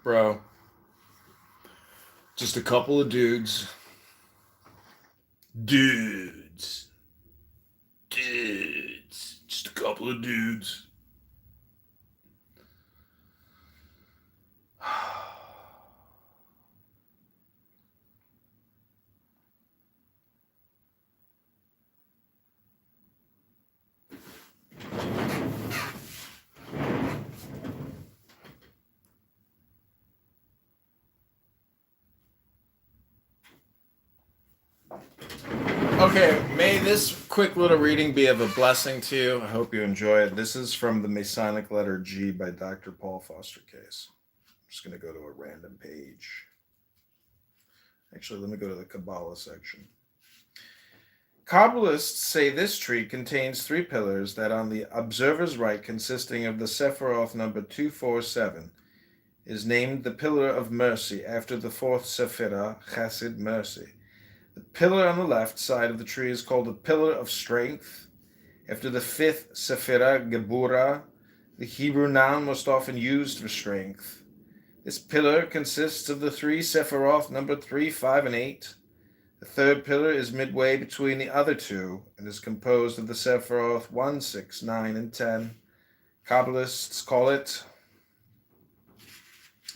Bro, just a couple of dudes. Dudes. Dudes. Just a couple of dudes. Okay, may this quick little reading be of a blessing to you. I hope you enjoy it. This is from the Masonic letter G by Dr. Paul Foster Case. I'm just going to go to a random page. Actually, let me go to the Kabbalah section. Kabbalists say this tree contains three pillars that on the observer's right, consisting of the Sephiroth number 247, is named the pillar of mercy after the fourth Sephirah, Chesed, mercy. The pillar on the left side of the tree is called the pillar of strength. After the fifth Sephirah, Geburah, the Hebrew noun most often used for strength. This pillar consists of the three Sephiroth number 3, 5, and 8. The third pillar is midway between the other two and is composed of the Sephiroth 1, 6, 9, and 10. Kabbalists call it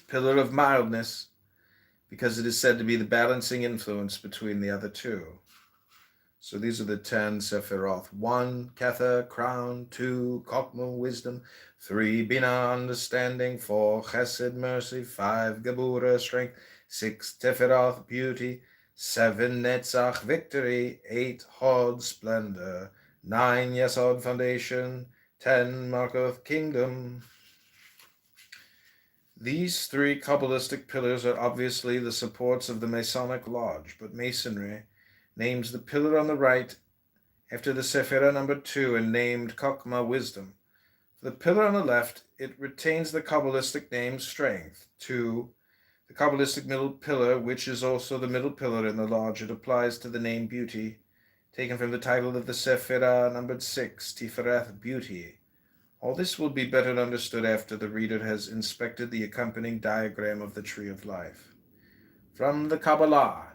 pillar of mildness because it is said to be the balancing influence between the other two. So these are the 10 Sephiroth. 1, Kether, crown. 2, Chokmah, wisdom. 3, Binah, understanding. 4, Chesed, mercy. 5, Geburah, strength. 6, Teferath, beauty. 7, Netzach, victory. 8, Hod, splendor. 9, Yesod, foundation. 10, Malkuth, kingdom. These three Kabbalistic pillars are obviously the supports of the Masonic Lodge, but Masonry names the pillar on the right after the Sephirah number 2 and named Chokmah, wisdom. For the pillar on the left, it retains the Kabbalistic name strength. 2, the Kabbalistic middle pillar, which is also the middle pillar in the lodge, it applies to the name beauty, taken from the title of the Sephirah numbered 6, Tifereth, beauty. All this will be better understood after the reader has inspected the accompanying diagram of the Tree of Life. From the Kabbalah.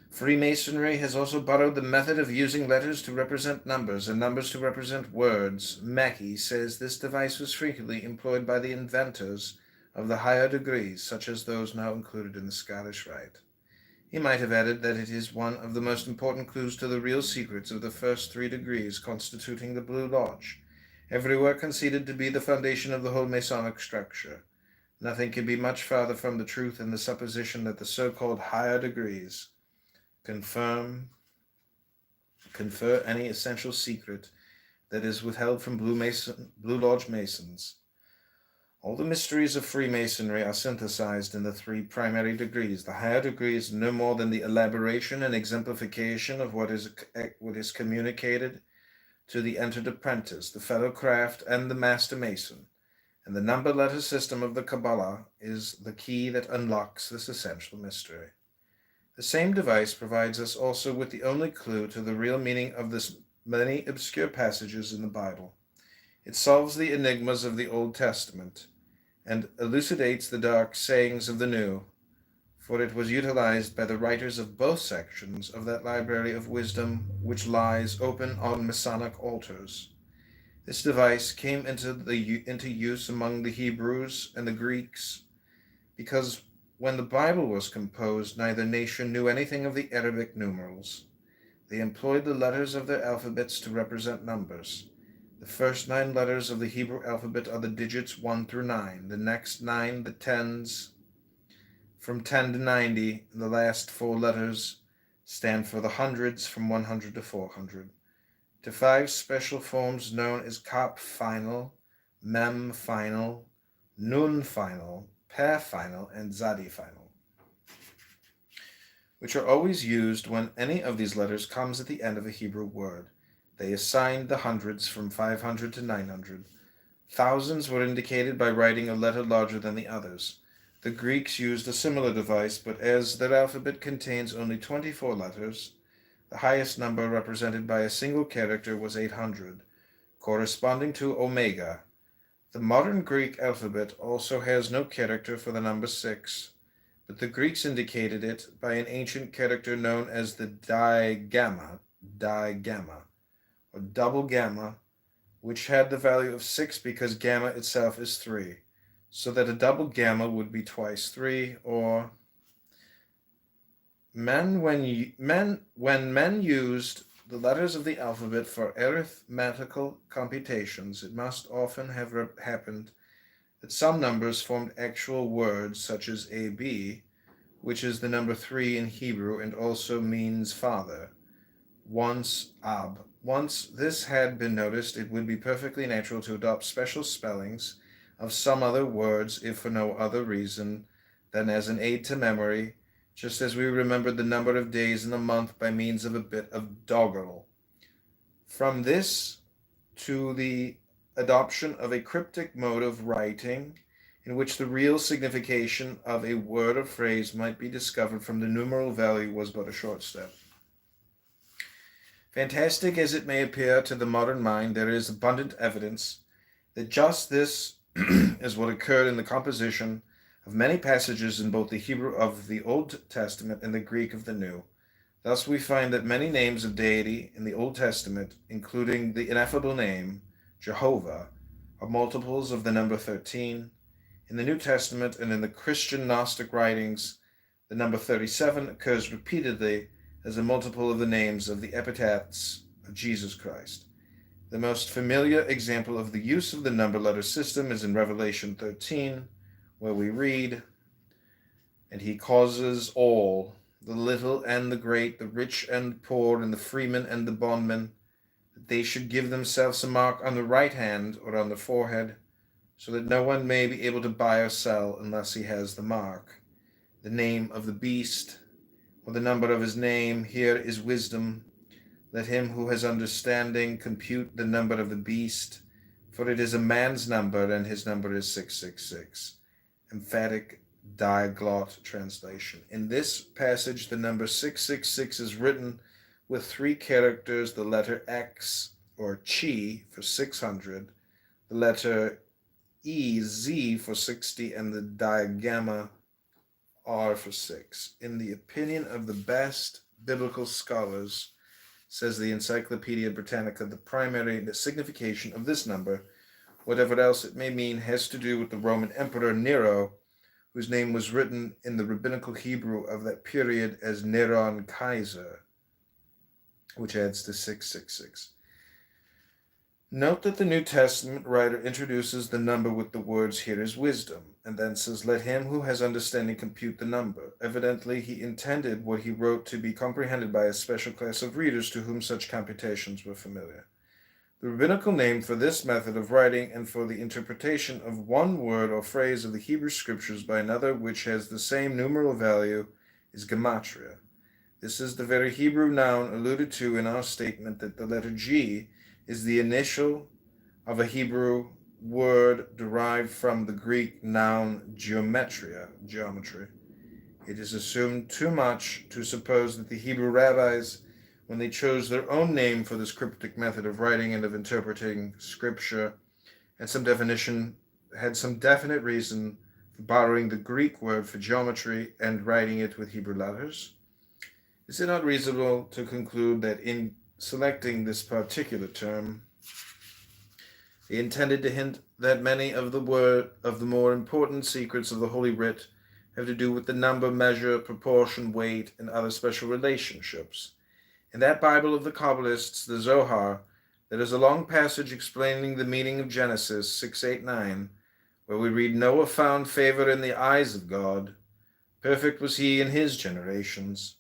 Freemasonry has also borrowed the method of using letters to represent numbers and numbers to represent words. Mackey says this device was frequently employed by the inventors of the higher degrees, such as those now included in the Scottish Rite. He might have added that it is one of the most important clues to the real secrets of the first 3 degrees constituting the Blue Lodge, everywhere conceded to be the foundation of the whole Masonic structure. Nothing can be much farther from the truth in the supposition that the so-called higher degrees confer any essential secret that is withheld from Blue Lodge Masons. All the mysteries of Freemasonry are synthesized in the 3 primary degrees. The higher degree is no more than the elaboration and exemplification of what is communicated to the entered apprentice, the fellow craft, and the master mason, and the number letter system of the Kabbalah is the key that unlocks this essential mystery. The same device provides us also with the only clue to the real meaning of this many obscure passages in the Bible. It solves the enigmas of the Old Testament and elucidates the dark sayings of the New, for it was utilized by the writers of both sections of that library of wisdom which lies open on Masonic altars. This device came into use among the Hebrews and the Greeks because when the Bible was composed, neither nation knew anything of the Arabic numerals. They employed the letters of their alphabets to represent numbers. The first 9 letters of the Hebrew alphabet are the digits 1 through 9, the next 9 the tens from 10 to 90, and the last 4 letters stand for the hundreds from 100 to 400. To 5 special forms known as Kap final, Mem final, Nun final, Peh final, and Zadi final, which are always used when any of these letters comes at the end of a Hebrew word. They assigned the hundreds from 500 to 900. Thousands were indicated by writing a letter larger than the others. The Greeks used a similar device, but as their alphabet contains only 24 letters, the highest number represented by a single character was 800, corresponding to Omega, The modern Greek alphabet also has no character for the number 6, but the Greeks indicated it by an ancient character known as the digamma, or double gamma, which had the value of 6 because gamma itself is 3, so that a double gamma would be twice 3, or when men used the letters of the alphabet for arithmetical computations, it must often have happened that some numbers formed actual words, such as AB, which is the number 3 in Hebrew and also means father. Once this had been noticed, it would be perfectly natural to adopt special spellings of some other words, if for no other reason than as an aid to memory, just as we remembered the number of days in the month by means of a bit of doggerel. From this to the adoption of a cryptic mode of writing, in which the real signification of a word or phrase might be discovered from the numeral value, was but a short step. Fantastic as it may appear to the modern mind, there is abundant evidence that just this is what occurred in the composition of many passages in both the Hebrew of the Old Testament and the Greek of the New. Thus we find that many names of deity in the Old Testament, including the ineffable name Jehovah, are multiples of the number 13. In the New Testament and in the Christian Gnostic writings, the number 37 occurs repeatedly as a multiple of the names of the epitaphs of Jesus Christ. The most familiar example of the use of the number letter system is in Revelation 13, where we read, "And he causes all, the little and the great, the rich and the poor, and the freemen and the bondmen, that they should give themselves a mark on the right hand or on the forehead, so that no one may be able to buy or sell unless he has the mark, the name of the beast, or the number of his name. Here is wisdom. Let him who has understanding compute the number of the beast, for it is a man's number, and his number is 666. Emphatic Diaglott translation. In this passage, the number 666 is written with 3 characters, the letter X or Chi for 600, the letter EZ for 60, and the digamma R for 6. In the opinion of the best biblical scholars, says the Encyclopedia Britannica, the primary signification of this number, whatever else it may mean, has to do with the Roman Emperor Nero, whose name was written in the rabbinical Hebrew of that period as Neron Kaiser, which adds to 666. Note that the New Testament writer introduces the number with the words, "Here is wisdom," and then says, "Let him who has understanding compute the number." Evidently, he intended what he wrote to be comprehended by a special class of readers to whom such computations were familiar. The rabbinical name for this method of writing and for the interpretation of one word or phrase of the Hebrew Scriptures by another which has the same numeral value is gematria. This is the very Hebrew noun alluded to in our statement that the letter G is the initial of a Hebrew word derived from the Greek noun geometria, geometry. It is assumed too much to suppose that the Hebrew rabbis, when they chose their own name for this cryptic method of writing and of interpreting Scripture, had some definite reason for borrowing the Greek word for geometry and writing it with Hebrew letters. Is it not reasonable to conclude that in selecting this particular term, they intended to hint that many of the more important secrets of the Holy Writ have to do with the number, measure, proportion, weight, and other special relationships? In that Bible of the Kabbalists, the Zohar, there is a long passage explaining the meaning of Genesis 6:8-9, where we read, "Noah found favor in the eyes of God. Perfect was he in his generations."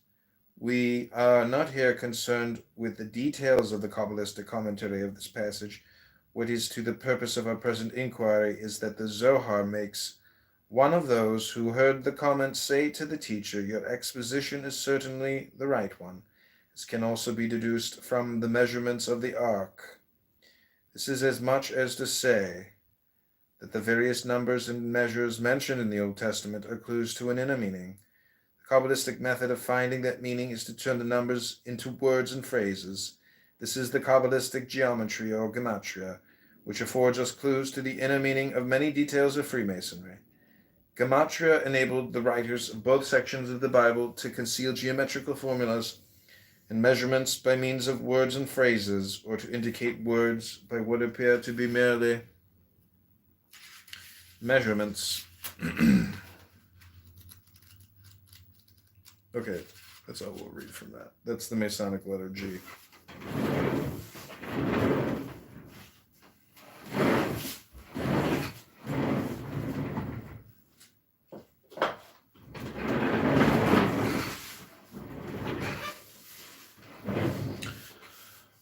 We are not here concerned with the details of the Kabbalistic commentary of this passage. What is to the purpose of our present inquiry is that the Zohar makes one of those who heard the comment say to the teacher, "Your exposition is certainly the right one. This can also be deduced from the measurements of the ark." This is as much as to say that the various numbers and measures mentioned in the Old Testament are clues to an inner meaning. The Kabbalistic method of finding that meaning is to turn the numbers into words and phrases. This is the Kabbalistic geometry or gematria, which affords us clues to the inner meaning of many details of Freemasonry. Gematria enabled the writers of both sections of the Bible to conceal geometrical formulas and measurements by means of words and phrases, or to indicate words by what appear to be merely measurements. Okay, that's all we'll read from that. That's the Masonic letter G.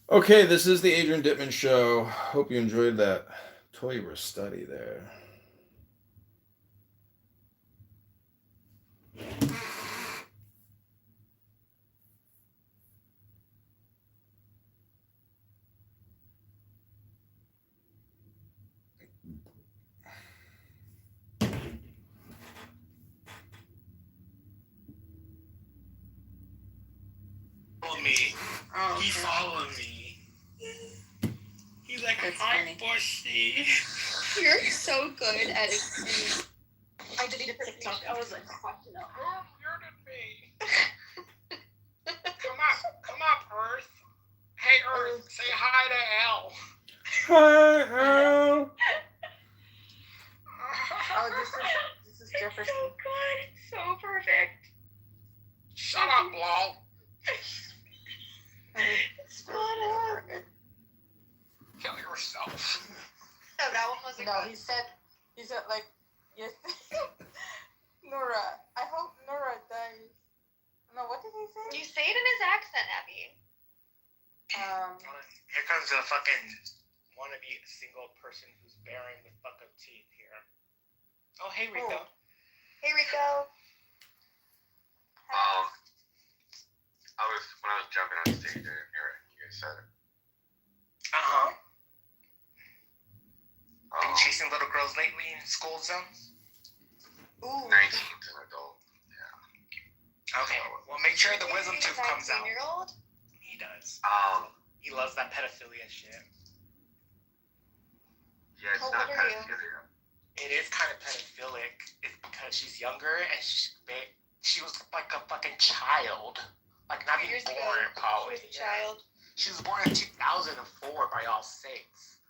Okay, this is the Adrian Dittman Show. Hope you enjoyed that Toyra study there. Me. Oh, he followed me. He's like, hi, Bushy. You're so good at it. I deleted TikTok. I was like, fuck no. Who muted me? Come up, Earth. Hey, Earth, say hi to L. Hi, Al. Oh, this is Jefferson. So good. So perfect. Shut up, lol. Spot on. Kill yourself. No, that one wasn't No, good. he said like, yes. Nora, I hope Nora dies. No, what did he say? You say it in his accent, Abby. Here comes the fucking wannabe single person who's bearing the fuck up teeth here. Oh, hey, Rico. Hey, Rico. When I was jumping on stage, I didn't hear it. You guys said it. Uh-huh. Been chasing little girls lately in school zones? Ooh. 19's an adult. Yeah. Okay. Well, make sure the wisdom tooth comes out. 19-year-old? He does. He loves that pedophilia shit. Yeah, it's How not old are you? pedophilia. It is kind of pedophilic. It's because she's younger and she was like a fucking child. Like, not even born, probably. She was a child. She was born in 2004, by all sakes.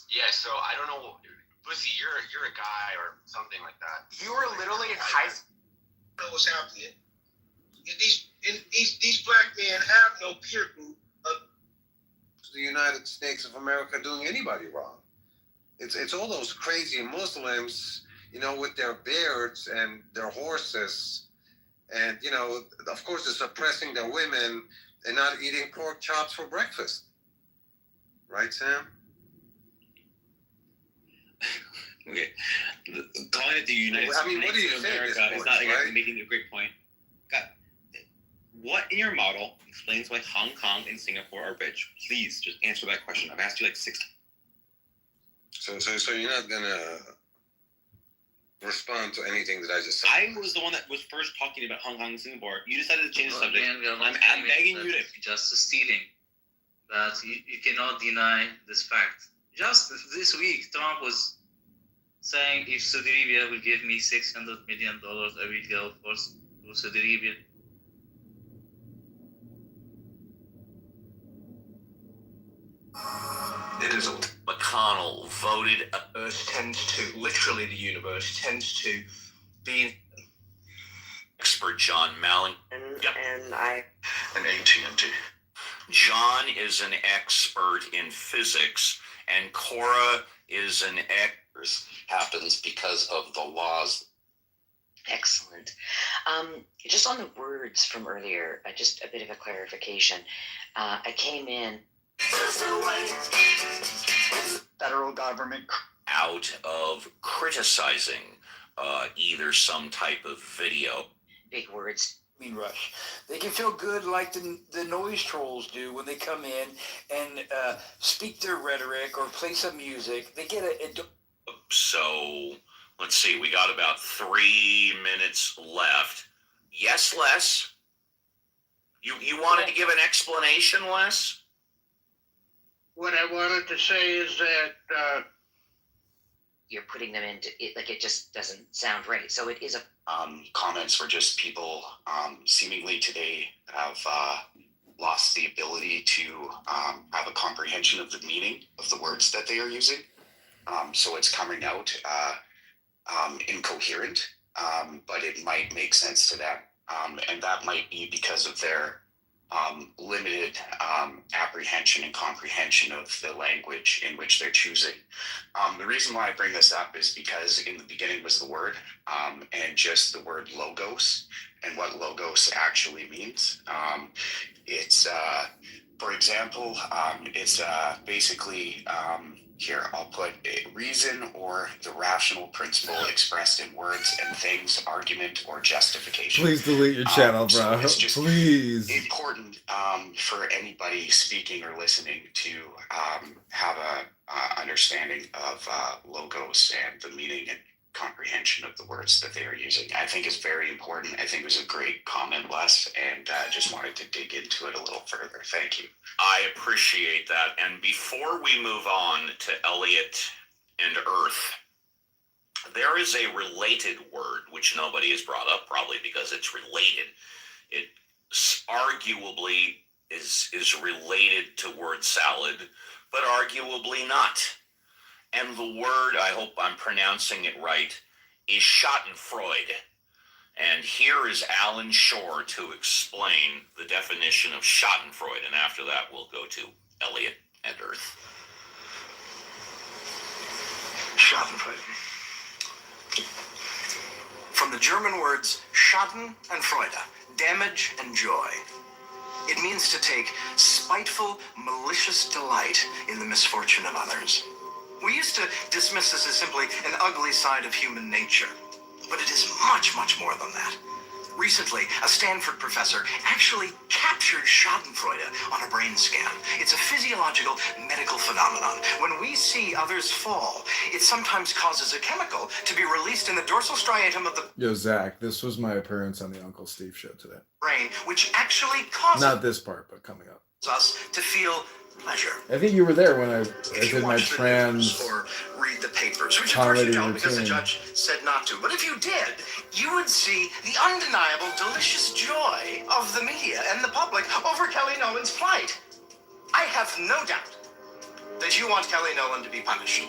Yeah, so I don't know. Pussy, you're a guy or something like that. You were literally in high school. I know what's happening. These black men have no peer group of the United States of America doing anybody wrong. It's all those crazy Muslims, with their beards and their horses. And, of course, they're suppressing their women and not eating pork chops for breakfast. Right, Sam? Okay. Calling it the United States what do you of say America at this is point, not right? making a great point. God, what in your model explains why Hong Kong and Singapore are rich? Please just answer that question. I've asked you like 6 times. So you're not going to respond to anything that I just said? I was the one that was first talking about Hong Kong and Singapore. You decided to change the subject. Again, we are not I'm begging you to. Justice stealing. But you cannot deny this fact. Just this week, Trump was saying if Saudi Arabia will give me $600 million, I will go for Saudi Arabia. It is McConnell voted. Earth tends to, literally the universe tends to be expert John Mallon. And I And AT&T. John is an expert in physics, and Cora is an expert. Happens because of the laws. excellent. Just on the words from earlier, just a bit of a clarification. I came in. Federal government out of criticizing either some type of video. Big words. Rush. They can feel good like the noise trolls do when they come in and speak their rhetoric or play some music. They get So, let's see, we got about 3 minutes left. Yes, Les? You wanted to give an explanation, Les? what I wanted to say is that You're putting them into it like it just doesn't sound right. So it is a Comments were just people seemingly today have lost the ability to have a comprehension of the meaning of the words that they are using. So it's coming out incoherent, but it might make sense to them. And that might be because of their limited apprehension and comprehension of the language in which they're choosing. The reason why I bring this up is because in the beginning was the word, and just the word logos and what logos actually means. It's, for example, it's basically, here, I'll put reason or the rational principle expressed in words and things, argument, or justification. Please delete your channel, So bro. it's just Please. important for anybody speaking or listening to have a understanding of logos and the meaning and comprehension of the words that they are using. I think is very important. I think it was a great comment, Les, and just wanted to dig into it a little further. Thank you. I appreciate that. And before we move on to Elliot and Earth, there is a related word which nobody has brought up, probably because it's related. It arguably is related to word salad, but arguably not. And the word, I hope I'm pronouncing it right, is Schadenfreude. And here is Alan Shore to explain the definition of Schadenfreude. And after that, we'll go to Elliot and Earth. Schadenfreude. From the German words Schaden and Freude, damage and joy. It means to take spiteful, malicious delight in the misfortune of others. We used to dismiss this as simply an ugly side of human nature, but it is much, much more than that. Recently, a Stanford professor actually captured Schadenfreude on a brain scan. It's a physiological medical phenomenon. When we see others fall, it sometimes causes a chemical to be released in the dorsal striatum of the Yo, Zach, this was my appearance on the Uncle Steve show today. brain, which actually causes Not this part, but coming up. us to feel pleasure. I think you were there when I If you did my watch the trans news or read the papers, which of course you comedy don't because the routine. judge said not to. But if you did, you would see the undeniable, delicious joy of the media and the public over Kelly Nolan's plight. I have no doubt that you want Kelly Nolan to be punished.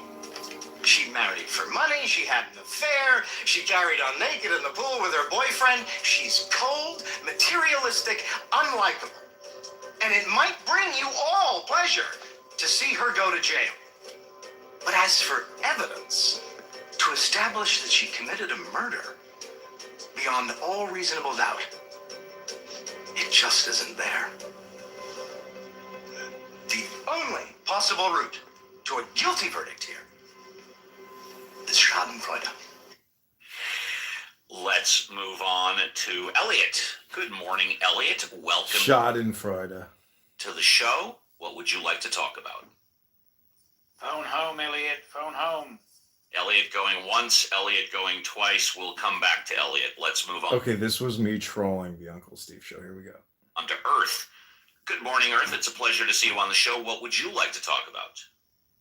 She married for money, she had an affair, she carried on naked in the pool with her boyfriend. She's cold, materialistic, unlikable. And it might bring you all pleasure to see her go to jail. But as for evidence to establish that she committed a murder beyond all reasonable doubt, it just isn't there. The only possible route to a guilty verdict here is Schadenfreude. Let's move on to Elliot. Good morning, Elliot. Welcome Schadenfreude. to the show. What would you like to talk about? phone home, Elliot, phone home. Elliot going once, Elliot going twice. We'll come back to Elliot. Let's move on. Okay, this was me trolling the Uncle Steve show. Here we go. On to Earth. Good morning, Earth. It's a pleasure to see you on the show. What would you like to talk about?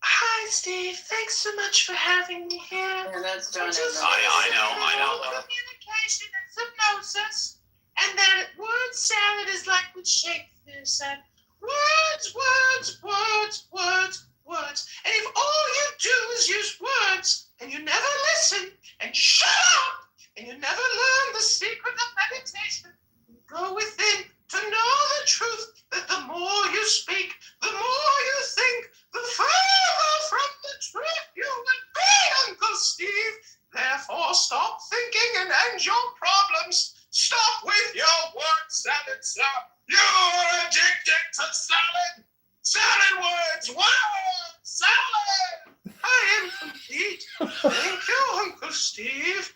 Hi, Steve. Thanks so much for having me here. Yeah, that's done. I know. Communication and hypnosis. And that word salad is like what Shakespeare said. Words, words, words, words, words. And if all you do is use words, and you never listen, and shut up, and you never learn the secret of meditation, you go within to know the truth, that the more you speak, the more you think, the further from the truth you will be, Uncle Steve. Therefore, stop thinking and end your problems. Stop with your word salad, sir. You're addicted to salad. Salad words, words, salad. I am complete. Thank you, Uncle Steve.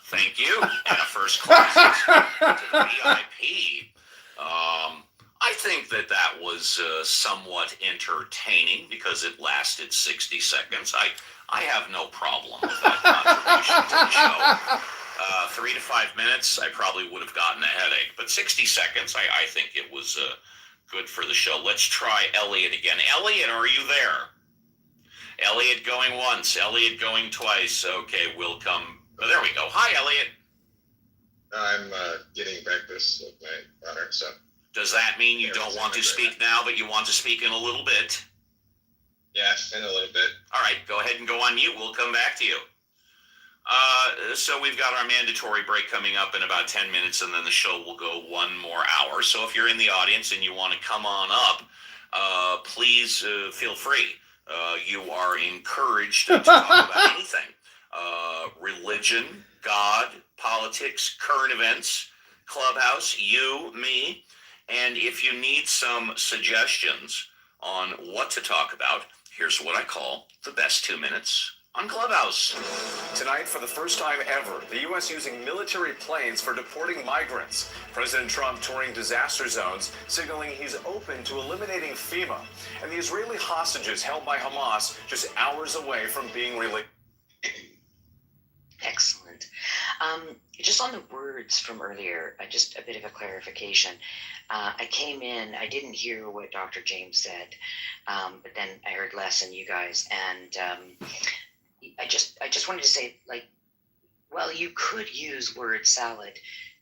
Thank you. And a first class to the VIP. I think that was somewhat entertaining because it lasted 60 seconds. I have no problem with that contribution to the show. 3 to 5 minutes, I probably would have gotten a headache. But 60 seconds, I think it was Good for the show. Let's try Elliot again. Elliot, are you there? Elliot going once. Elliot going twice. Okay, we'll come. Oh, there we go. Hi, Elliot. I'm getting breakfast with my daughter, so. Does that mean you don't want to speak now, but you want to speak in a little bit? Yeah, in a little bit. All right, go ahead and go on mute. We'll come back to you. So we've got our mandatory break coming up in about 10 minutes, and then the show will go one more hour. So if you're in the audience and you want to come on up, please feel free. You are encouraged to talk about anything. Religion, God, politics, current events, Clubhouse, you, me. And if you need some suggestions on what to talk about, here's what I call the best 2 minutes on Clubhouse. Tonight, for the first time ever, the U.S. using military planes for deporting migrants. President Trump touring disaster zones, signaling he's open to eliminating FEMA. And the Israeli hostages held by Hamas just hours away from being released. Excellent. Just on the words from earlier, just a bit of a clarification. I came in, I didn't hear what Dr. James said, but then I heard Les and you guys, and I just wanted to say, like, well, you could use word salad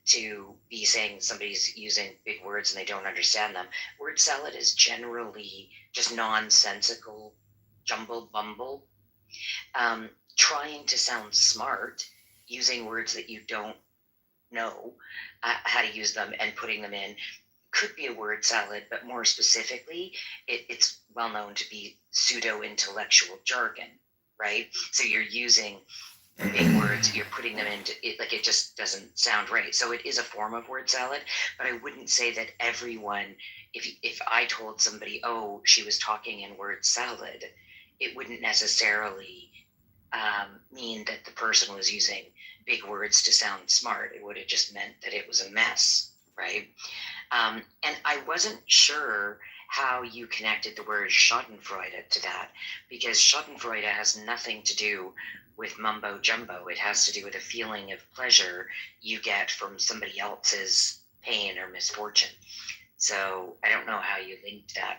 to be saying somebody's using big words and they don't understand them. Word salad is generally just nonsensical jumble bumble. Trying to sound smart using words that you don't know how to use them and putting them in could be a word salad, but more specifically, it's well known to be pseudo-intellectual jargon, right? So you're using big words, you're putting them into it, like it just doesn't sound right. So it is a form of word salad, but I wouldn't say that everyone, if I told somebody, oh, she was talking in word salad, it wouldn't necessarily mean that the person was using big words to sound smart. It would have just meant that it was a mess, right? And I wasn't sure how you connected the word Schadenfreude to that, because Schadenfreude has nothing to do with mumbo jumbo. It has to do with a feeling of pleasure you get from somebody else's pain or misfortune. So I don't know how you linked that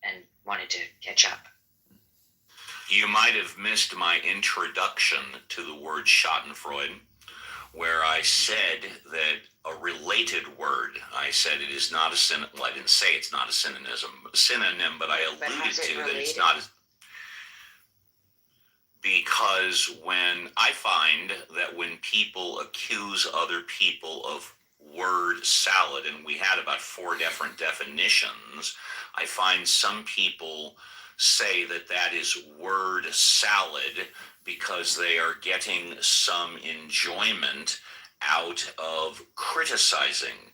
and wanted to catch up. You might have missed my introduction to the word Schadenfreude, where I said that a related word, I said it is not a synonym. Well, I didn't say it's not a synonym, but I alluded to that it's not. Because when I find that when people accuse other people of word salad, and we had about 4 different definitions, I find some people say that that is word salad because they are getting some enjoyment out of criticizing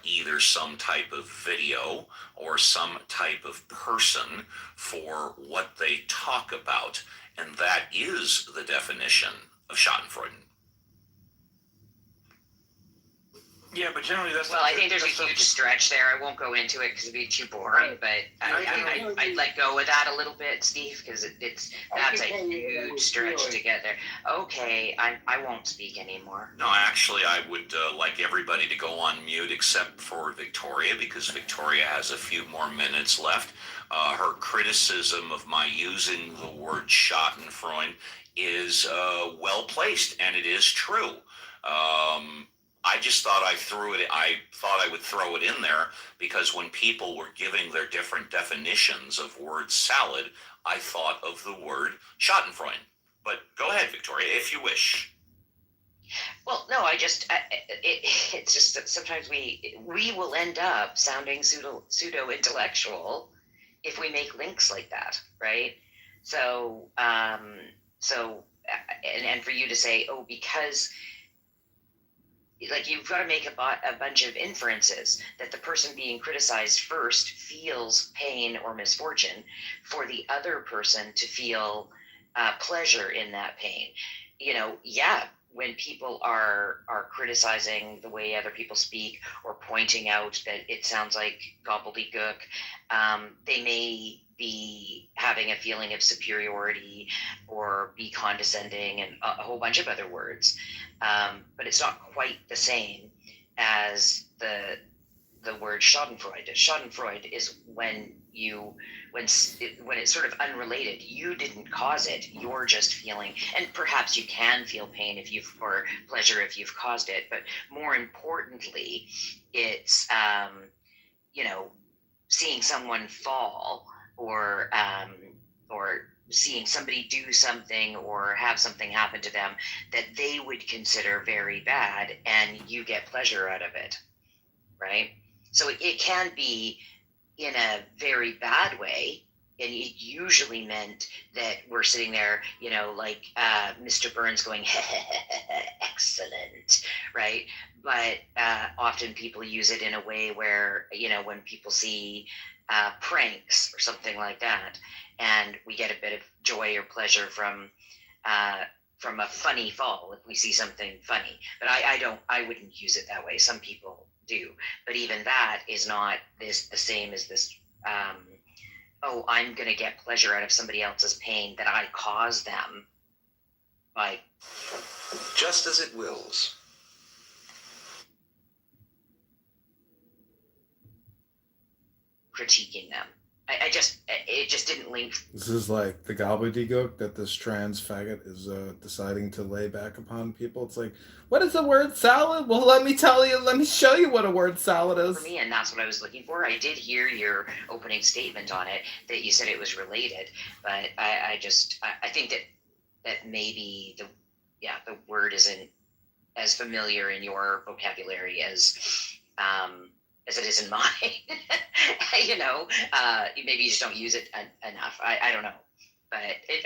either some type of video or some type of person for what they talk about. And that is the definition of Schadenfreude. Yeah, but generally that's. Well, I think there's a huge stretch there. I won't go into it because it'd be too boring. But I'd let go of that a little bit, Steve, because that's a huge stretch to get there. Okay, I won't speak anymore. No, actually, I would like everybody to go on mute except for Victoria, because Victoria has a few more minutes left. Her criticism of my using the word Schadenfreude is well placed, and it is true. I just thought I thought I would throw it in there because when people were giving their different definitions of word salad, I thought of the word Schadenfreude. But go ahead, Victoria, if you wish. Well, no, it's just that sometimes we will end up sounding pseudo-intellectual if we make links like that, right? So, and for you to say, oh, because, like, you've got to make a bunch of inferences that the person being criticized first feels pain or misfortune for the other person to feel pleasure in that pain. When people are criticizing the way other people speak or pointing out that it sounds like gobbledygook, they may be having a feeling of superiority or be condescending and a whole bunch of other words. But it's not quite the same as the the word Schadenfreude. Schadenfreude is when it's sort of unrelated. You didn't cause it. You're just feeling, and perhaps you can feel pain or pleasure if you've caused it. But more importantly, it's seeing someone fall or seeing somebody do something or have something happen to them that they would consider very bad, and you get pleasure out of it, right? So it can be in a very bad way, and it usually meant that we're sitting there, like Mr. Burns going, excellent, right? But often people use it in a way where, when people see pranks or something like that, and we get a bit of joy or pleasure from a funny fall if we see something funny. But I wouldn't use it that way. Some people do, but even that is not the same as this. I'm going to get pleasure out of somebody else's pain that I caused them by Just as it wills. critiquing them. It just didn't link. This is like the gobbledygook that this trans faggot is deciding to lay back upon people. It's like, what is the word salad? Well, let me show you what a word salad is. For me, and that's what I was looking for. I did hear your opening statement on it, that you said it was related, but I think that maybe the word isn't as familiar in your vocabulary as it is in mine. Maybe you just don't use it enough. I don't know, but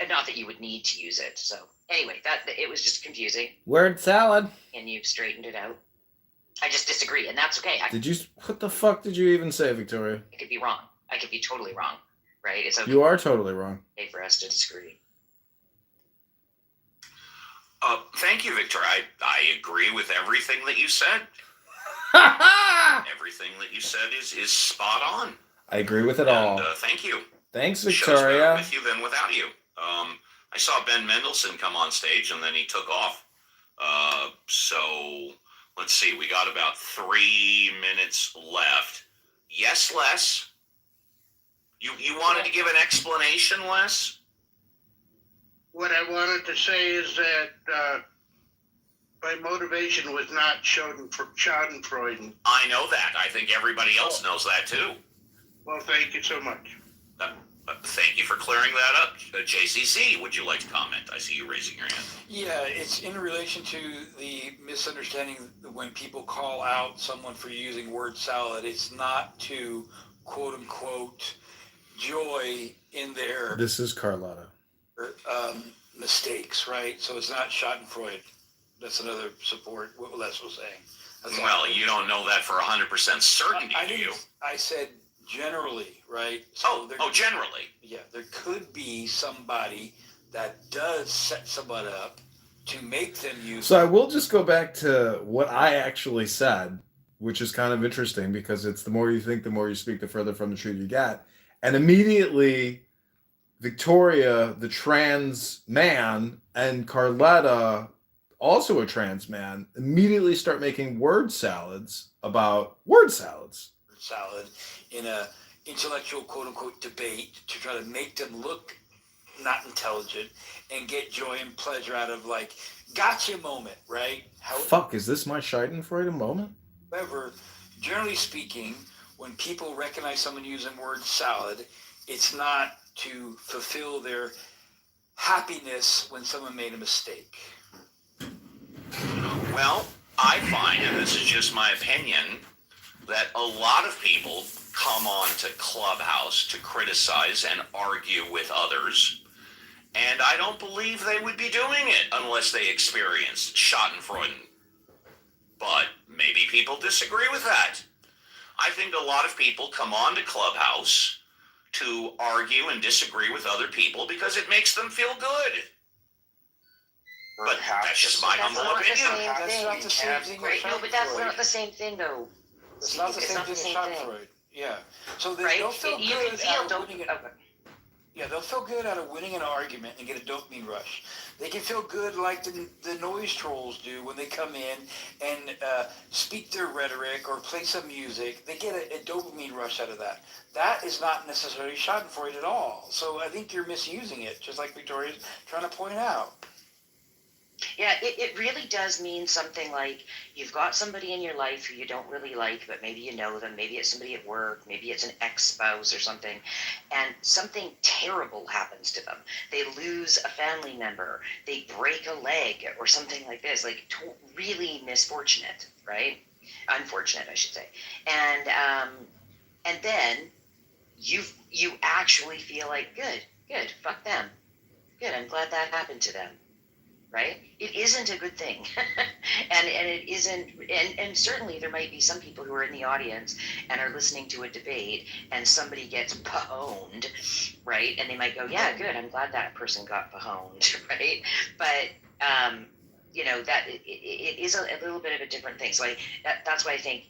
not that you would need to use it. So anyway, it was just confusing. Word salad. And you've straightened it out. I just disagree, and that's okay. What the fuck did you even say, Victoria? I could be wrong. I could be totally wrong, right? It's okay. You are totally wrong. Okay for us to disagree. Thank you, Victor. I agree with everything that you said. Everything that you said is spot on. I agree with it all. Thank you. Thanks, The show's Victoria. better with you than without you. I saw Ben Mendelsohn come on stage and then he took off. So let's see. We got about 3 minutes left. Yes, Les? You wanted to give an explanation, Les? What I wanted to say is that my motivation was not Schadenfreude. I know that. I think everybody else knows that too. Well, thank you so much. Thank you for clearing that up. JCC, would you like to comment? I see you raising your hand. Yeah, it's in relation to the misunderstanding when people call out someone for using word salad. It's not to, quote unquote, joy in their This is Carlotta. mistakes, right? So it's not Schadenfreude. That's another support what Les was saying. Well, you don't know that for 100% certainty, do you? I said generally, right? So generally. Yeah, there could be somebody that does set someone up to make them use. So I will just go back to what I actually said, which is kind of interesting because it's the more you think, the more you speak, the further from the truth you get. And immediately, Victoria, the trans man, and Carletta, also a trans man, immediately start making word salads about word salads. Salad in a intellectual quote unquote debate to try to make them look not intelligent and get joy and pleasure out of like gotcha moment, right? Fuck, is this my Schadenfreude moment? However, generally speaking, when people recognize someone using word salad, it's not to fulfill their happiness when someone made a mistake. Well, I find, and this is just my opinion, that a lot of people come on to Clubhouse to criticize and argue with others, and I don't believe they would be doing it unless they experienced Schadenfreude. But maybe people disagree with that. I think a lot of people come on to Clubhouse to argue and disagree with other people because it makes them feel good. But that's just my humble opinion. That's not the same thing. Right? No, but that's not the same thing, though. It's not the same thing as Schadenfreude. Yeah. So there's right? don't feel You good can feel at winning it. Yeah, they'll feel good out of winning an argument and get a dopamine rush. They can feel good like the noise trolls do when they come in and speak their rhetoric or play some music. They get a dopamine rush out of that. That is not necessarily schadenfreude at all. So I think you're misusing it, just like Victoria's trying to point out. Yeah, it really does mean something like you've got somebody in your life who you don't really like, but maybe you know them. Maybe it's somebody at work. Maybe it's an ex-spouse or something. And something terrible happens to them. They lose a family member. They break a leg or something like this. Like really misfortunate, right? Unfortunate, I should say. And then you actually feel like, good, fuck them. Good, I'm glad that happened to them. Right? It isn't a good thing. and it isn't, and certainly there might be some people who are in the audience and are listening to a debate and somebody gets pahoned, right? And they might go, yeah, good, I'm glad that person got pahoned, right? But, that it is a little bit of a different thing. So that's why I think,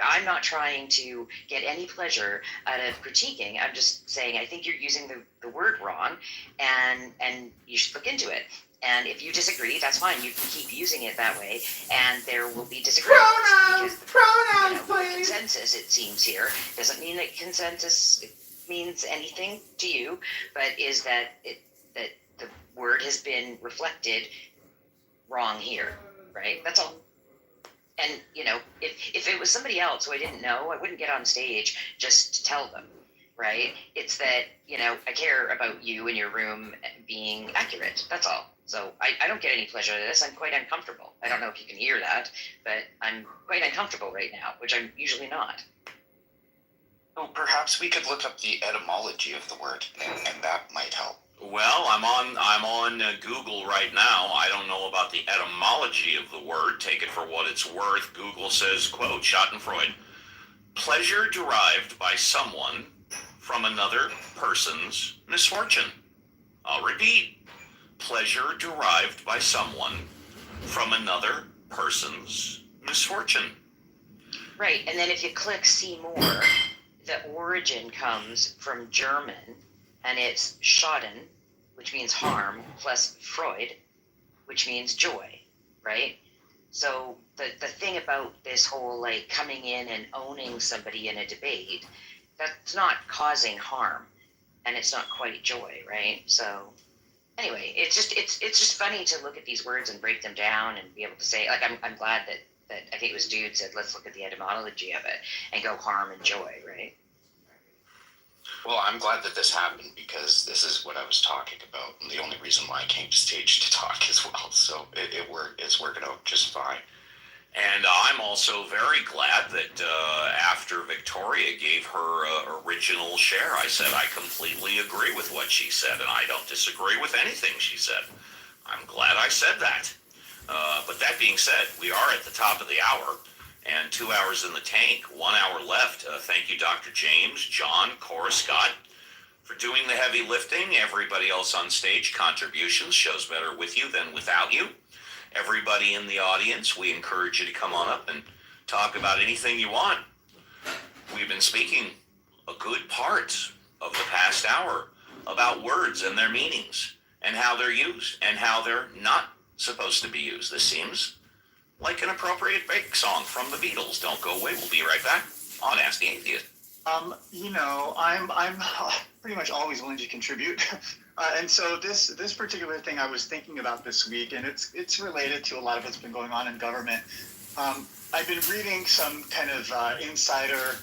I'm not trying to get any pleasure out of critiquing. I'm just saying I think you're using the word wrong, and you should look into it. And if you disagree, that's fine. You can keep using it that way, and there will be disagreements. Pronouns, please. Consensus, it seems here, doesn't mean that consensus means anything to you, but is that that the word has been reflected wrong here, right? That's all. And, if it was somebody else who I didn't know, I wouldn't get on stage just to tell them, right? It's that, I care about you and your room being accurate. That's all. So I don't get any pleasure out of this. I'm quite uncomfortable. I don't know if you can hear that, but I'm quite uncomfortable right now, which I'm usually not. So perhaps we could look up the etymology of the word, and that might help. Well, I'm on Google right now. I don't know about the etymology of the word. Take it for what it's worth. Google says, quote, Schadenfreude, pleasure derived by someone from another person's misfortune. I'll repeat, pleasure derived by someone from another person's misfortune. Right, and then if you click see more, the origin comes from German, and it's Schaden, which means harm, plus Freud, which means joy, right? So the thing about this whole coming in and owning somebody in a debate, that's not causing harm, and it's not quite joy, right? So anyway, it's just funny to look at these words and break them down and be able to say, I'm glad that I think it was Dude said, let's look at the etymology of it and go harm and joy, right? Well, I'm glad that this happened because this is what I was talking about, and the only reason why I came to stage to talk as well. So it worked. It's working out just fine. And I'm also very glad that after Victoria gave her original share, I said I completely agree with what she said, and I don't disagree with anything she said. I'm glad I said that. But that being said, we are at the top of the hour, and 2 hours in the tank, 1 hour left. Thank you, Dr. James, John, Cora, Scott, for doing the heavy lifting. Everybody else on stage, contributions, shows better with you than without you. Everybody in the audience, we encourage you to come on up and talk about anything you want. We've been speaking a good part of the past hour about words and their meanings and how they're used and how they're not supposed to be used. This seems like an appropriate break song from the Beatles. Don't go away. We'll be right back on Ask the Atheist. I'm pretty much always willing to contribute. And so this particular thing I was thinking about this week, and it's related to a lot of what's been going on in government. I've been reading some kind of insider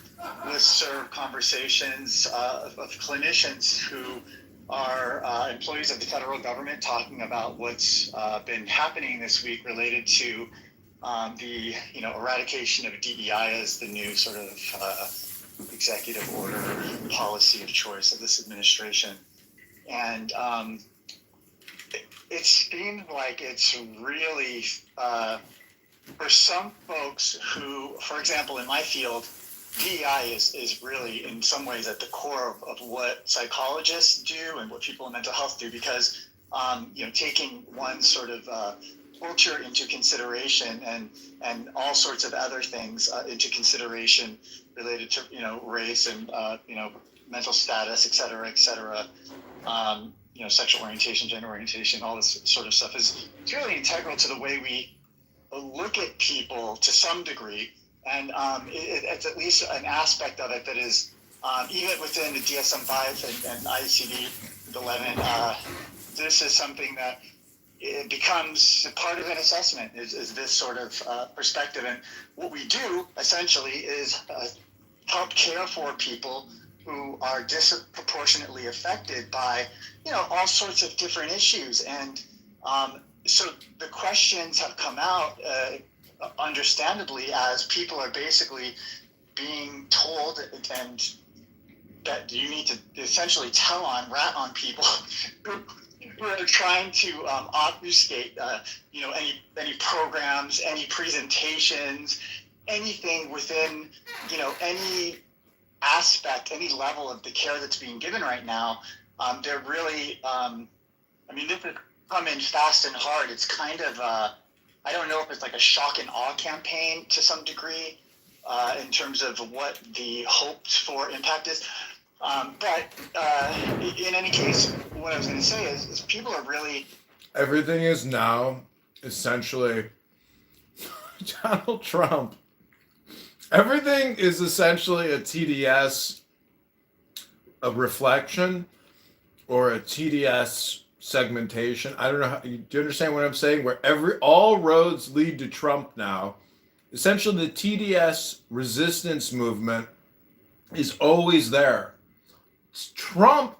listserv conversations of clinicians who are employees of the federal government talking about what's been happening this week related to the eradication of DEI as the new sort of executive order policy of choice of this administration. And it seemed like it's really, for some folks who, for example, in my field, DEI is really in some ways at the core of what psychologists do and what people in mental health do, because taking one sort of culture into consideration and all sorts of other things into consideration related to race and mental status, et cetera, sexual orientation, gender orientation, all this sort of stuff is it's really integral to the way we look at people to some degree. And it's at least an aspect of it that is, even within the DSM-5 and ICD-11, this is something that it becomes part of an assessment, is this sort of perspective. And what we do, essentially, is help care for people who are disproportionately affected by, all sorts of different issues. And so the questions have come out, understandably, as people are basically being told and that you need to essentially rat on people who are trying to obfuscate, any programs, any presentations, anything within, any aspect, any level of the care that's being given right now. They're really, this has come in fast and hard. It's kind of, I don't know if it's like a shock and awe campaign to some degree, in terms of what the hoped for impact is. But in any case, what I was going to say is people are really... Everything is now essentially Donald Trump. Everything is essentially a TDS, a reflection, or a TDS segmentation. I don't know. Do you understand what I'm saying? Where all roads lead to Trump now. Essentially, the TDS resistance movement is always there. Trump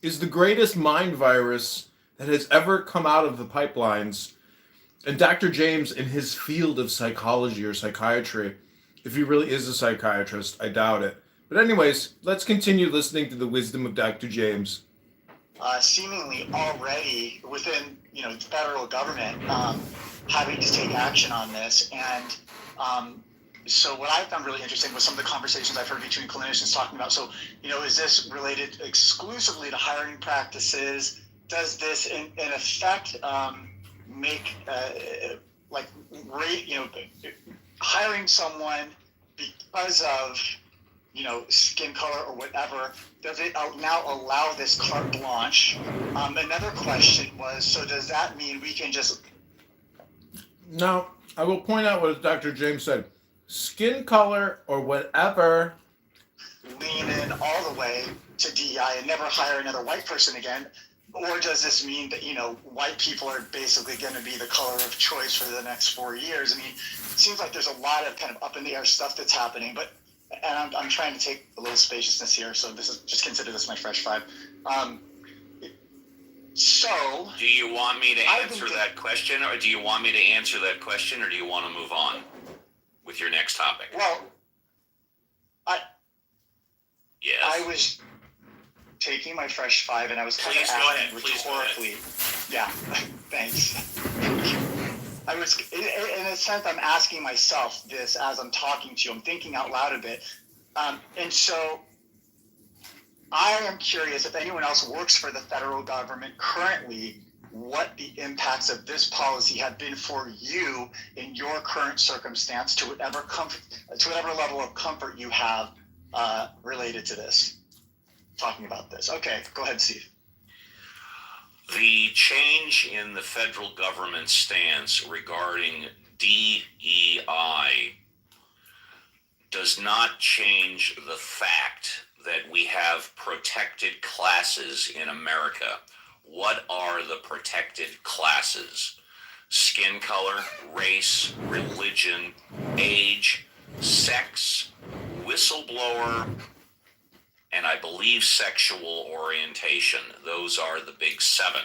is the greatest mind virus that has ever come out of the pipelines. And Dr. James, in his field of psychology or psychiatry, if he really is a psychiatrist, I doubt it. But anyways, let's continue listening to the wisdom of Dr. James. Seemingly already within, the federal government having to take action on this. And so what I found really interesting was some of the conversations I've heard between clinicians talking about. So, is this related exclusively to hiring practices? Does this, in effect, make, hiring someone because of, skin color or whatever, does it now allow this carte blanche? Another question was, so does that mean we can just... Now, I will point out what Dr. James said. Skin color or whatever. Lean in all the way to DEI and never hire another white person again? Or does this mean that, white people are basically going to be the color of choice for the next 4 years? It seems like there's a lot of kind of up in the air stuff that's happening, and I'm trying to take a little spaciousness here, so just consider this my fresh five. So... Do you want me to answer that question, or do you want me to answer that question, or do you want to move on with your next topic? Well, Yes. I was taking my fresh five, and I was kind of asking rhetorically. Yeah, thanks. I was, in a sense, I'm asking myself this as I'm talking to you. I'm thinking out loud a bit. And so I am curious if anyone else works for the federal government currently, what the impacts of this policy have been for you in your current circumstance, to whatever level of comfort you have related to this, talking about this. Okay, go ahead, Steve. The change in the federal government stance regarding DEI does not change the fact that we have protected classes in America. What are the protected classes? Skin color, race, religion, age, sex, whistleblower, and I believe sexual orientation. Those are the big seven.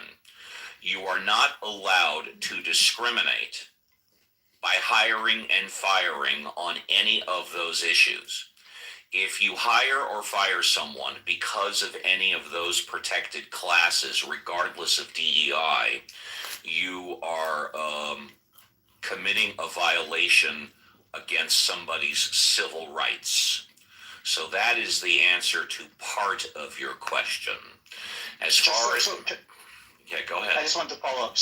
You are not allowed to discriminate by hiring and firing on any of those issues. If you hire or fire someone because of any of those protected classes, regardless of DEI, you are committing a violation against somebody's civil rights. So that is the answer to part of your question. As far as... Yeah, go ahead. I just wanted to follow up.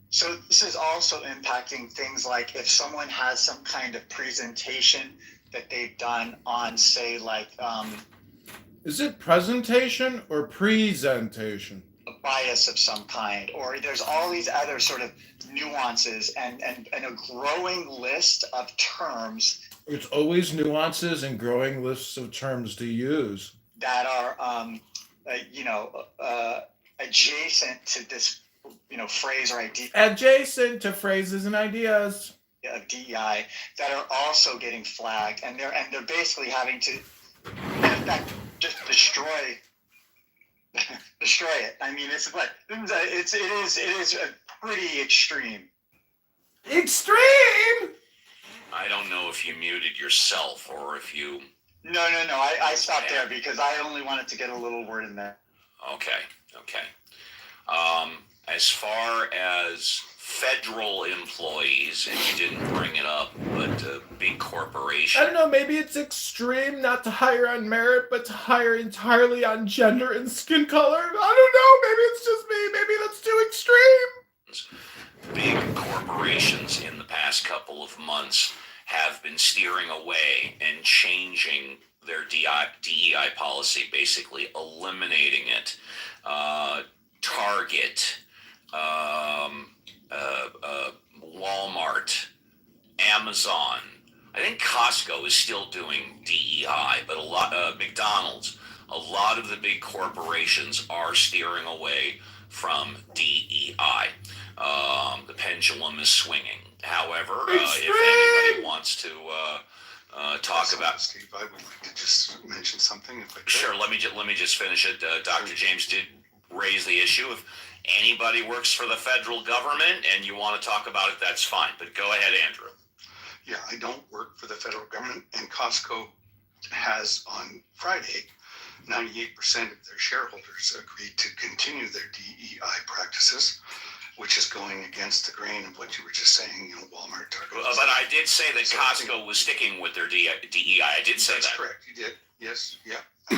So this is also impacting things like if someone has some kind of presentation that they've done on, say, like Is it presentation or presentation? a bias of some kind, or there's all these other sort of nuances and a growing list of terms It's always nuances and growing lists of terms to use. that are, adjacent to this, phrase or idea Adjacent to phrases and ideas. of DEI that are also getting flagged, and they're basically having to, in effect, just destroy it. I mean, it is a pretty extreme. Extreme. I don't know if you muted yourself or if you. No. I stopped there because I only wanted to get a little word in there. Okay. As far as federal employees, and you didn't bring it up, but big corporations. I don't know, maybe it's extreme not to hire on merit, but to hire entirely on gender and skin color. I don't know, maybe it's just me. Maybe that's too extreme. Big corporations in the past couple of months have been steering away and changing their DEI policy, basically eliminating it. Target, Walmart, Amazon. I think Costco is still doing DEI, but McDonald's, a lot of the big corporations are steering away from DEI. The pendulum is swinging. However, if anybody wants to talk about, Steve, I would like to just mention something, if I could. Sure. Let me just finish it. Dr. James did raise the issue. If anybody works for the federal government and you want to talk about it, that's fine. But go ahead, Andrew. Yeah, I don't work for the federal government, and Costco has on Friday 98% of their shareholders agreed to continue their DEI practices, which is going against the grain of what you were just saying, Walmart, Target. But I did say that Costco was sticking with their DEI. I did say That's that. correct. You did. Yes. Yeah. A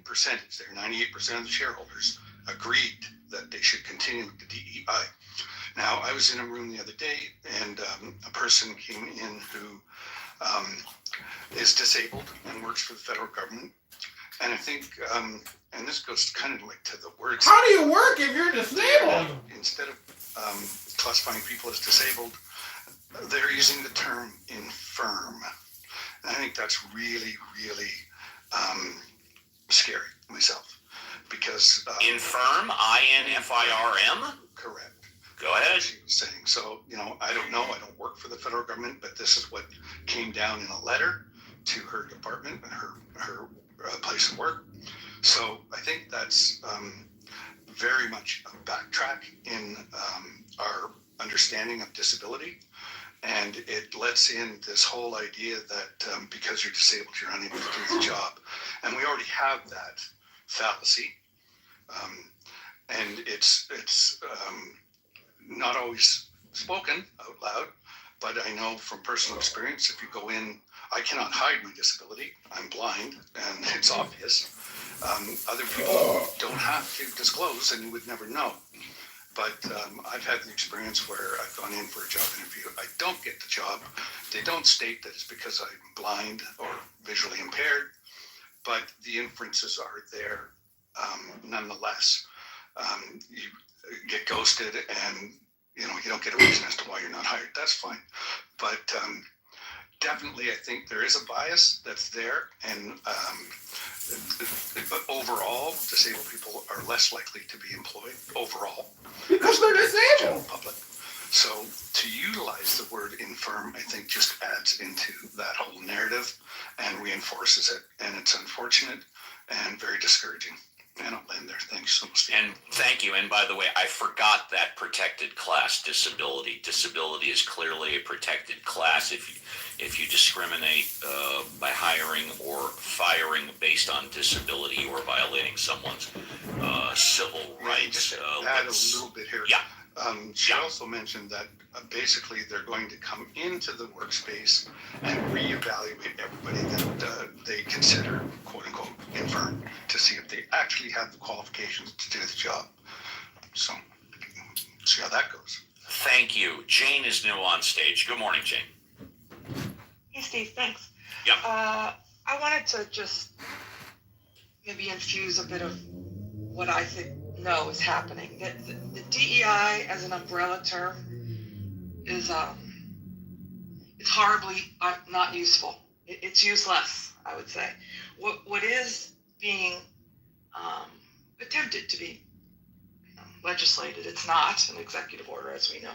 percentage there. 98% of the shareholders agreed that they should continue with the DEI. Now, I was in a room the other day, and a person came in who is disabled and works for the federal government. And I think, and this goes kind of like to the words. How do you work if you're disabled? Instead of classifying people as disabled, they're using the term infirm. And I think that's really, really scary myself, because infirm, INFIRM. Correct. Go ahead. She was saying. So, I don't know. I don't work for the federal government, but this is what came down in a letter to her department and her place of work. So I think that's very much a backtrack in our understanding of disability. And it lets in this whole idea that because you're disabled, you're unable to do the job. And we already have that fallacy. And it's not always spoken out loud, but I know from personal experience, if you go in, I cannot hide my disability. I'm blind, and it's obvious. Other people don't have to disclose, and you would never know. But I've had the experience where I've gone in for a job interview. I don't get the job. They don't state that it's because I'm blind or visually impaired, but the inferences are there nonetheless. You get ghosted, and you don't get a reason as to why you're not hired. That's fine. But definitely, I think there is a bias that's there, and but overall, disabled people are less likely to be employed overall because they're disabled. Public. So to utilize the word infirm, I think, just adds into that whole narrative and reinforces it, and it's unfortunate and very discouraging. And I'll end there. Thanks so much. And thank you. And by the way, I forgot that protected class disability. Disability is clearly a protected class. If you discriminate by hiring or firing based on disability or violating someone's civil rights. Add a little bit here. Yeah. She also mentioned that basically they're going to come into the workspace and reevaluate everybody that they consider, quote unquote, infirm, to see if they actually have the qualifications to do the job. So, see how that goes. Thank you. Jane is new on stage. Good morning, Jane. Hey, Steve, thanks. Yeah. I wanted to just maybe infuse a bit of what I think is happening. The DEI as an umbrella term is it's horribly not useful. It's useless, I would say. What is being attempted to be legislated, it's not an executive order, as we know.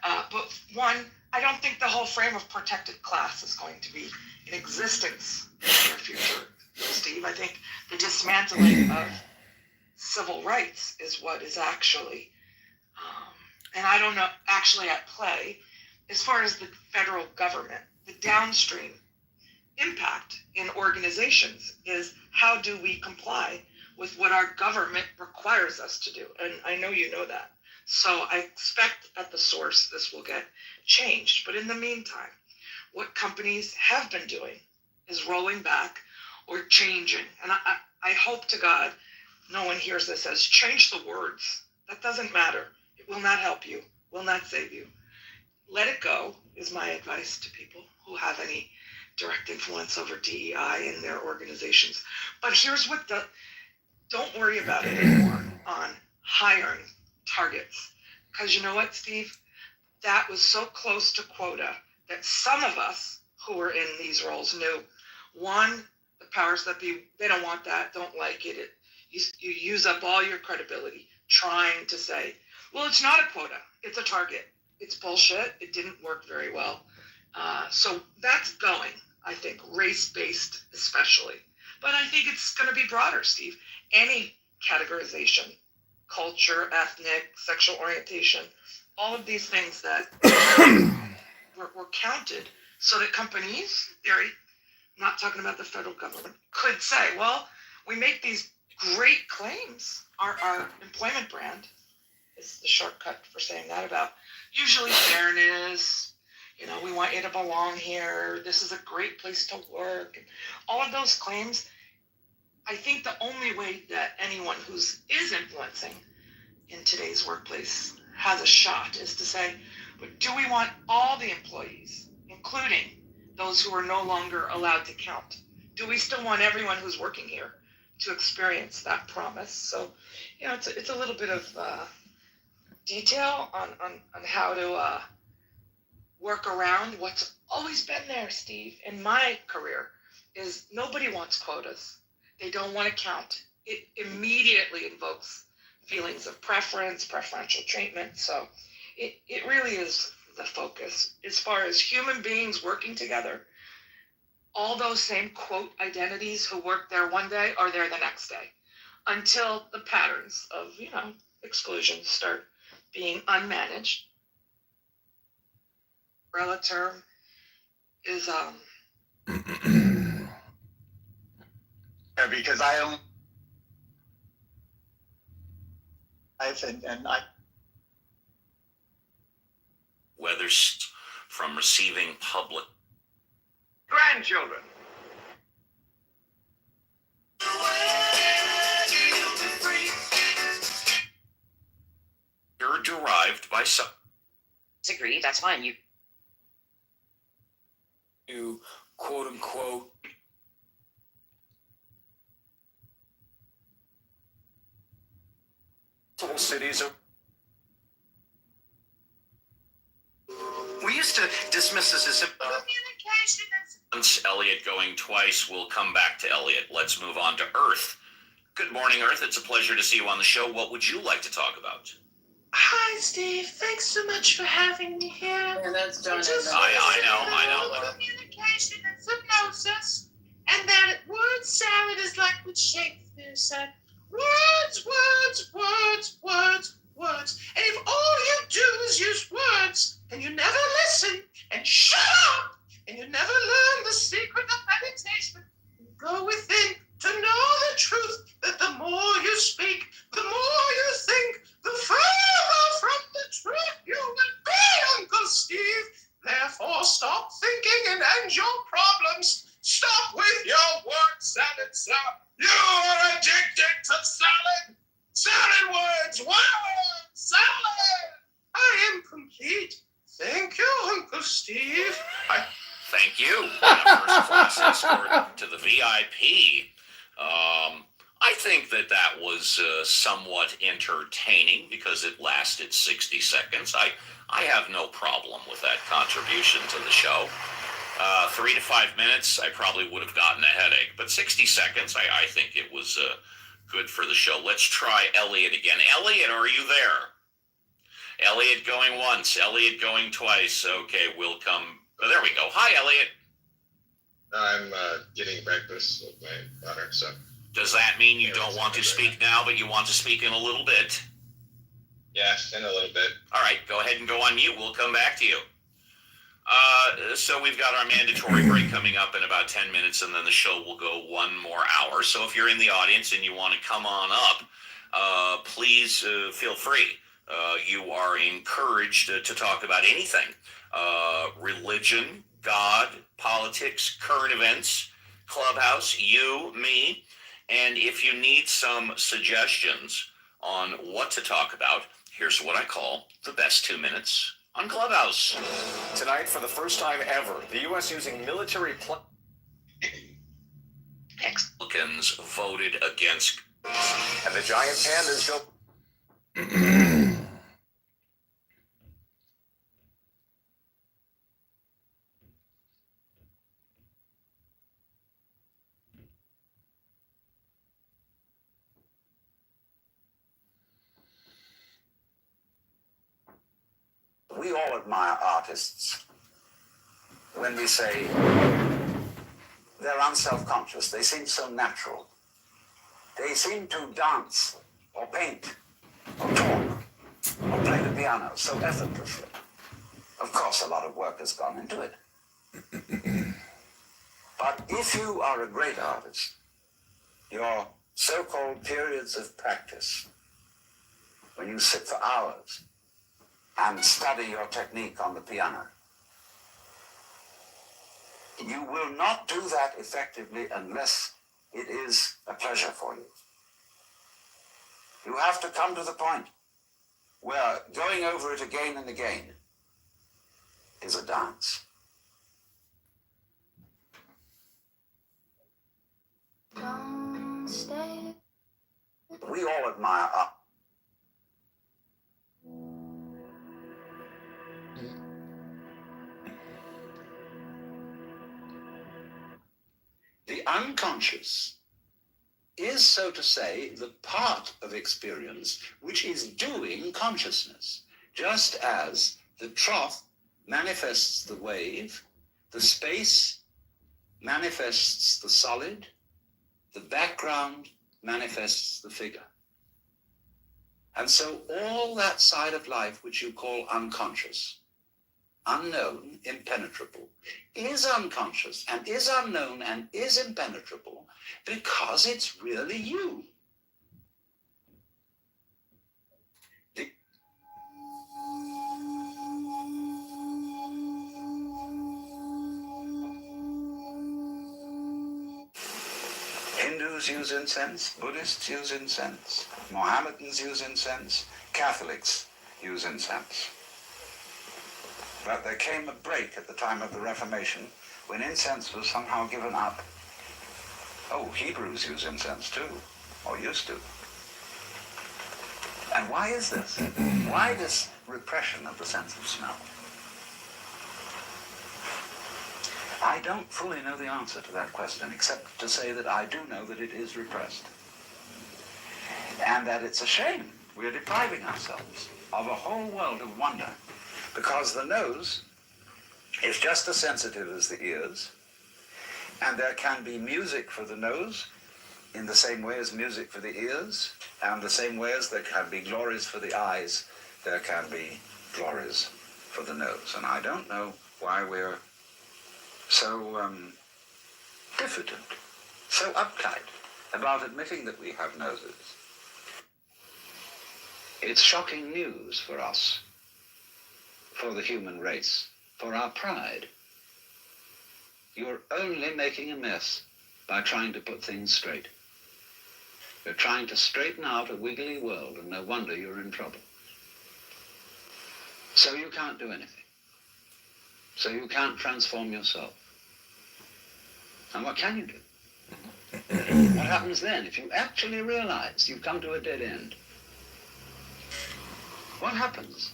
But one, I don't think the whole frame of protected class is going to be in existence in the near future, Steve. I think the dismantling of civil rights is what is actually, and I don't know, actually at play. As far as the federal government, the downstream impact in organizations is how do we comply with what our government requires us to do? And I know you know that. So I expect at the source this will get changed. But in the meantime, what companies have been doing is rolling back or changing. And I hope to God no one hears this as change the words. That doesn't matter. It will not help you, will not save you. Let it go is my advice to people who have any direct influence over DEI in their organizations. But here's what don't worry about it anymore on hiring targets. Because you know what, Steve? That was so close to quota that some of us who were in these roles knew, one, the powers that be, they don't want that, don't like it. You use up all your credibility trying to say, well, it's not a quota, it's a target. It's bullshit. It didn't work very well. So that's going, I think, race-based especially. But I think it's going to be broader, Steve. Any categorization, culture, ethnic, sexual orientation, all of these things that were counted so that companies, not talking about the federal government, could say, well, we make these great claims. Our employment brand is the shortcut for saying that about usually fairness, we want you to belong here, this is a great place to work, and all of those claims. I think the only way that anyone is influencing in today's workplace has a shot is to say, but do we want all the employees, including those who are no longer allowed to count? Do we still want everyone who's working here to experience that promise? So, it's a little bit of detail on how to work around what's always been there, Steve, in my career, is nobody wants quotas. They don't want to count. It immediately invokes feelings of preference, preferential treatment. So it really is the focus. As far as human beings working together, all those same quote identities who work there one day are there the next day until the patterns of, exclusion start being unmanaged. Umbrella term is because I am and I whether from receiving public Grandchildren. you're derived by some. Disagree, that's fine. You quote unquote cities are. We used to dismiss this as Communication is Once Elliot going twice, we'll come back to Elliot. Let's move on to Earth. Good morning, Earth. It's a pleasure to see you on the show. What would you like to talk about? Hi, Steve. Thanks so much for having me here. And that's done. I know. Communication is hypnosis, and that word salad is like what Shakespeare said. Words, words, words, words, words. And if all you do is use words, and you never listen, and shut up, and you never learn the secret of meditation, go within to know the truth, that the more you speak, the more you think, the further from the truth you will be, Uncle Steve. Therefore, stop thinking and end your problems. Stop with your word salad, sir. You are addicted to salad. Salad words, salad. I am complete. Thank you, Uncle Steve. Thank you. And a first class escort to the VIP. I think that was somewhat entertaining because it lasted 60 seconds. I have no problem with that contribution to the show. 3 to 5 minutes, I probably would have gotten a headache. But 60 seconds, I think it was good for the show. Let's try Elliot again. Elliot, are you there? Elliot going once, Elliot going twice. Okay, we'll come. Oh, there we go. Hi, Elliot. I'm getting breakfast with my daughter, so. Does that mean you don't want to speak now, but you want to speak in a little bit? Yeah, in a little bit. All right, go ahead and go on mute. We'll come back to you. So we've got our mandatory break coming up in about 10 minutes, and then the show will go 1 more hour. So if you're in the audience and you want to come on up, please feel free. You are encouraged to talk about anything. Religion, God, politics, current events, Clubhouse, you, me. And if you need some suggestions on what to talk about, here's what I call the best 2 minutes on Clubhouse. Tonight, for the first time ever, the U.S. using military Republicans voted against. And the giant pandas go. We all admire artists when we say they're unself-conscious. They seem so natural. They seem to dance or paint or talk or play the piano so effortlessly. Of course, a lot of work has gone into it. But if you are a great artist, your so-called periods of practice, when you sit for hours and study your technique on the piano, you will not do that effectively unless it is a pleasure for you. You have to come to the point where going over it again and again is a dance. Don't stay. We all admire art. The unconscious is, so to say, the part of experience which is doing consciousness, just as the trough manifests the wave, the space manifests the solid, the background manifests the figure. And so all that side of life which you call unconscious, unknown, impenetrable, is unconscious and is unknown and is impenetrable because it's really you. Hindus use incense, Buddhists use incense, Mohammedans use incense, Catholics use incense. But there came a break at the time of the Reformation when incense was somehow given up. Oh, Hebrews use incense too, or used to. And why is this? Why this repression of the sense of smell? I don't fully know the answer to that question, except to say that I do know that it is repressed. And that it's a shame. We're depriving ourselves of a whole world of wonder, because the nose is just as sensitive as the ears, and there can be music for the nose in the same way as music for the ears, and the same way as there can be glories for the eyes, there can be glories for the nose. And I don't know why we're so diffident, so uptight about admitting that we have noses. It's shocking news for us, for the human race, for our pride. You're only making a mess by trying to put things straight. You're trying to straighten out a wiggly world, and no wonder you're in trouble. So you can't do anything. So you can't transform yourself. And what can you do? What happens then if you actually realize you've come to a dead end? What happens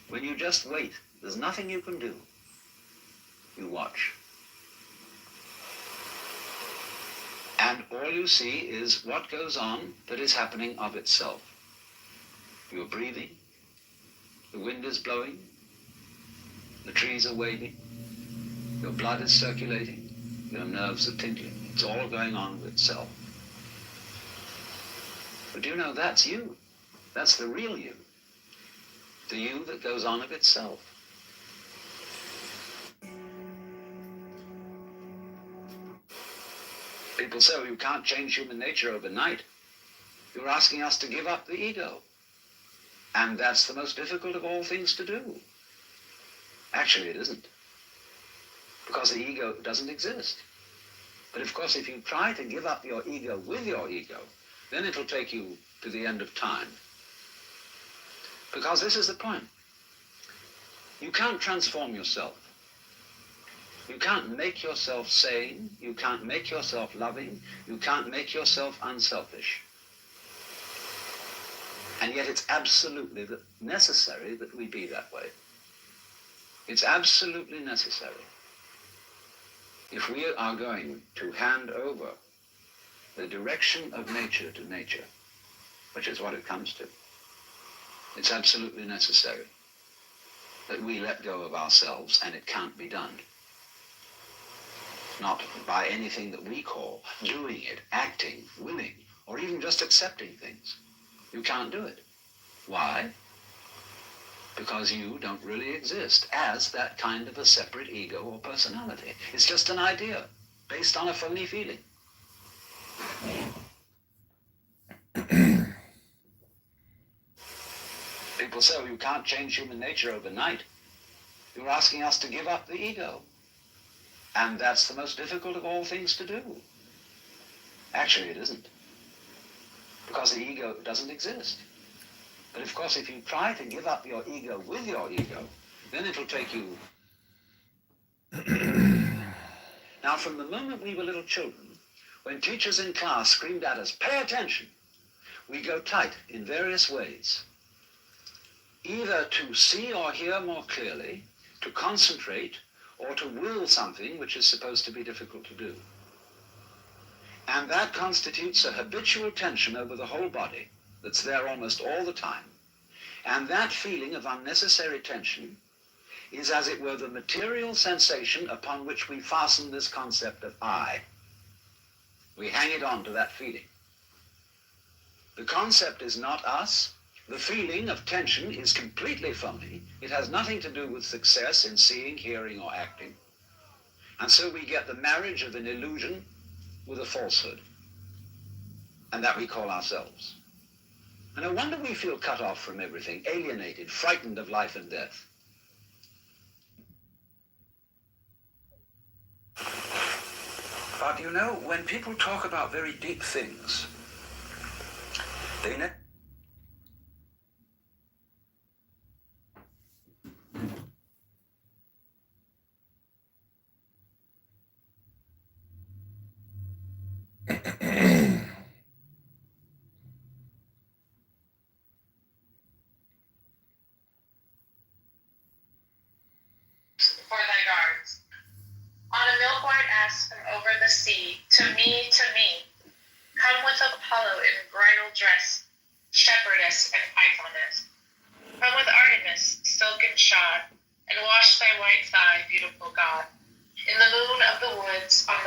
when you just wait? There's nothing you can do. You watch. And all you see is what goes on that is happening of itself. You're breathing, the wind is blowing, the trees are waving, your blood is circulating, your nerves are tingling. It's all going on of itself. But do you know that's you? That's the real you. The you that goes on of itself. People say, well, you can't change human nature overnight. You're asking us to give up the ego. And that's the most difficult of all things to do. Actually, it isn't. Because the ego doesn't exist. But of course, if you try to give up your ego with your ego, then it'll take you to the end of time. Because this is the point. You can't transform yourself. You can't make yourself sane. You can't make yourself loving. You can't make yourself unselfish. And yet it's absolutely necessary that we be that way. It's absolutely necessary. If we are going to hand over the direction of nature to nature, which is what it comes to, it's absolutely necessary that we let go of ourselves, and it can't be done. Not by anything that we call doing it, acting, willing, or even just accepting things. You can't do it. Why? Because you don't really exist as that kind of a separate ego or personality. It's just an idea based on a phony feeling. People say, well, you can't change human nature overnight. You're asking us to give up the ego. And that's the most difficult of all things to do. Actually, it isn't. Because the ego doesn't exist. But of course, if you try to give up your ego with your ego, then it'll take you. Now, from the moment we were little children, when teachers in class screamed at us, pay attention, we go tight in various ways. Either to see or hear more clearly, to concentrate, or to will something which is supposed to be difficult to do. And that constitutes a habitual tension over the whole body that's there almost all the time. And that feeling of unnecessary tension is, as it were, the material sensation upon which we fasten this concept of I. We hang it on to that feeling. The concept is not us. The feeling of tension is completely phony. It has nothing to do with success in seeing, hearing, or acting. And so we get the marriage of an illusion with a falsehood. And that we call ourselves. And no wonder we feel cut off from everything, alienated, frightened of life and death. But you know, when people talk about very deep things, they never... For thy guards. On a milk-white ass from over the sea, to me, come with Apollo in bridal dress, shepherdess and pythoness. Come with Artemis, silken shod, and wash thy white thigh, beautiful God. In the moon of the woods, on the